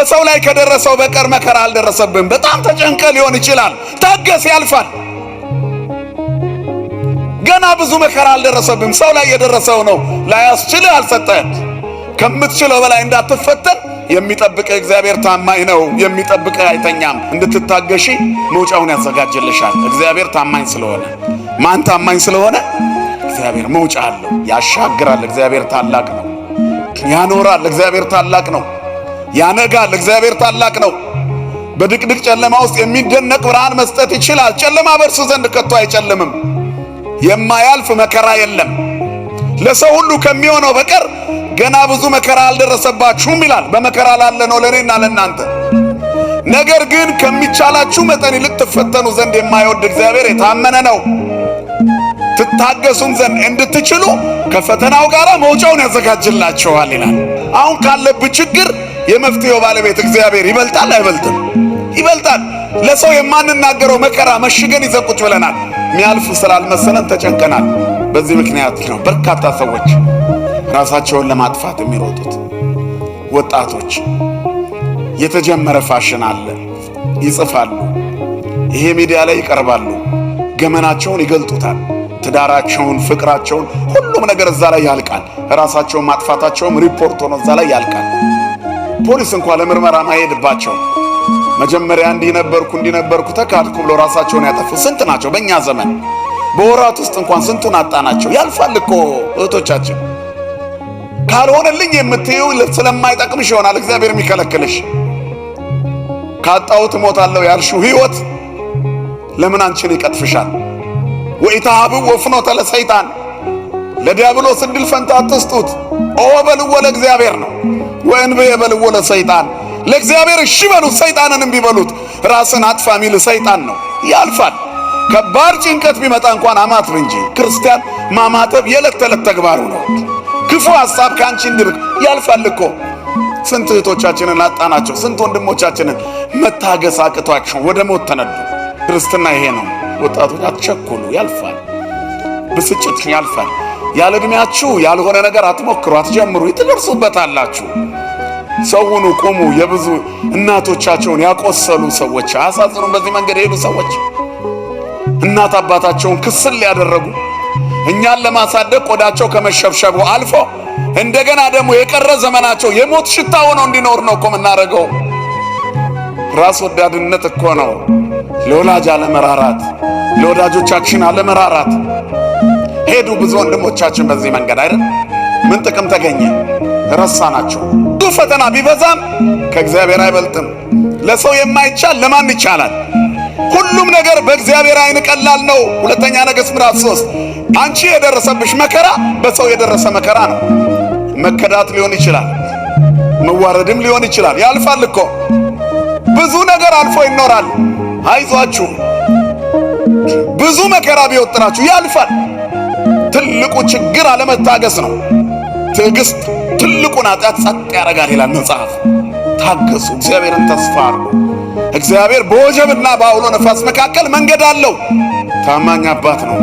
በሰው ላይ ከደረሰው በቀር መከራ አልደረሰብህም። በጣም ተጨንቀ ሊሆን ይችላል። ታገስ፣ ያልፋል። ገና ብዙ መከራ አልደረሰብህም። ሰው ላይ የደረሰው ነው ላያስችልህ አልሰጠህም። ከምትችለው በላይ እንዳትፈተን የሚጠብቅህ እግዚአብሔር ታማኝ ነው። የሚጠብቅህ አይተኛም። እንድትታገሺ መውጫውን ያዘጋጅልሻል። እግዚአብሔር ታማኝ ስለሆነ። ማን ታማኝ ስለሆነ? እግዚአብሔር መውጫ አለው። ያሻግራል። እግዚአብሔር ታላቅ ነው። ያኖራል። እግዚአብሔር ታላቅ ነው። ያነጋል። እግዚአብሔር ታላቅ ነው። በድቅድቅ ጨለማ ውስጥ የሚደነቅ ብርሃን መስጠት ይችላል። ጨለማ በእርሱ ዘንድ ከቶ አይጨልምም። የማያልፍ መከራ የለም። ለሰው ሁሉ ከሚሆነው በቀር ገና ብዙ መከራ አልደረሰባችሁም ይላል። በመከራ ላለ ነው ለእኔና ለእናንተ። ነገር ግን ከሚቻላችሁ መጠን ይልቅ ትፈተኑ ዘንድ የማይወድ እግዚአብሔር የታመነ ነው። ትታገሱም ዘንድ እንድትችሉ ከፈተናው ጋር መውጫውን ያዘጋጅላችኋል ይላል። አሁን ካለብህ ችግር የመፍትሄው ባለቤት እግዚአብሔር ይበልጣል አይበልጥም? ይበልጣል። ለሰው የማንናገረው መከራ መሽገን ይዘን ቁጭ ብለናል። ሚያልፍ ስላልመሰለን ተጨንቀናል። በዚህ ምክንያት ነው በርካታ ሰዎች ራሳቸውን ለማጥፋት የሚሮጡት። ወጣቶች የተጀመረ ፋሽን አለ፣ ይጽፋሉ፣ ይሄ ሚዲያ ላይ ይቀርባሉ፣ ገመናቸውን ይገልጡታል። ትዳራቸውን፣ ፍቅራቸውን፣ ሁሉም ነገር እዛ ላይ ያልቃል። ራሳቸውን ማጥፋታቸውም ሪፖርት ሆኖ እዛ ላይ ያልቃል። ፖሊስ እንኳን ለምርመራ ማይሄድባቸው መጀመሪያ እንዲነበርኩ ተካድኩ ብለው ራሳቸውን ያጠፉ ስንት ናቸው በእኛ ዘመን። በወራት ውስጥ እንኳን ስንቱን አጣናቸው። ያልፋል እኮ እህቶቻችን። ካልሆነልኝ የምትይው ስለማይጠቅምሽ ይሆናል እግዚአብሔር የሚከለክልሽ። ካጣሁት እሞታለሁ ያልሽው ሕይወት ለምን አንቺን ይቀጥፍሻል? ወኢታሃብዎ ፍኖተ ለሰይጣን፣ ለዲያብሎስ ዕድል ፈንታ አትስጡት። ኦ በልዎ ለእግዚአብሔር ነው፣ ወእንብየ በልዎ ለሰይጣን። ለእግዚአብሔር እሺ በሉት፣ ሰይጣንን እምቢ በሉት። ራስን አጥፋ የሚል ሰይጣን ነው። ያልፋል። ከባድ ጭንቀት ቢመጣ እንኳን አማትብ እንጂ ክርስቲያን ማማተብ የዕለት ተዕለት ተግባሩ ነው። ክፉ ሐሳብ ካንቺ እንዲርቅ ያልፋል እኮ። ስንት እህቶቻችንን አጣናቸው። ስንት ወንድሞቻችንን መታገስ አቅቷቸው ወደ ሞት ተነዱ። ክርስትና ይሄ ነው። ወጣቶች አትቸኩሉ፣ ያልፋል። ብስጭት ያልፋል። ያለ ዕድሜያችሁ ያልሆነ ነገር አትሞክሩ፣ አትጀምሩ። ትደርሱበታላችሁ። ሰውኑ ቁሙ። የብዙ እናቶቻቸውን ያቆሰሉ ሰዎች አያሳዝኑም? በዚህ መንገድ የሄዱ ሰዎች እናት አባታቸውን ክስል ያደረጉ፣ እኛን ለማሳደግ ቆዳቸው ከመሸብሸቡ አልፎ እንደገና ደግሞ የቀረ ዘመናቸው የሞት ሽታ ሆነው እንዲኖር ነው እኮ የምናደርገው። ራስ ወዳድነት እኮ ነው። ለወላጅ አለመራራት፣ ለወዳጆቻችን አለመራራት። ሄዱ ብዙ ወንድሞቻችን በዚህ መንገድ አይደል? ምን ጥቅም ተገኘ? ረሳናቸው። ብዙ ፈተና ቢበዛም ከእግዚአብሔር አይበልጥም። ለሰው የማይቻል ለማን ይቻላል? ሁሉም ነገር በእግዚአብሔር ዓይን ቀላል ነው። ሁለተኛ ነገሥት ምዕራፍ 3 አንቺ የደረሰብሽ መከራ በሰው የደረሰ መከራ ነው። መከዳት ሊሆን ይችላል፣ መዋረድም ሊሆን ይችላል። ያልፋል እኮ ብዙ ነገር አልፎ ይኖራል። አይዟችሁ። ብዙ መከራ ቢወጥራችሁ ያልፋል። ትልቁ ችግር አለመታገስ ነው። ትዕግስት ትልቁን ኃጢአት ጸጥ ያደርጋል ይላል መጽሐፍ። ታገሱ፣ እግዚአብሔርን ተስፋ አድርጉ። እግዚአብሔር በወጀብና በአውሎ ነፋስ መካከል መንገድ አለው። ታማኝ አባት ነው።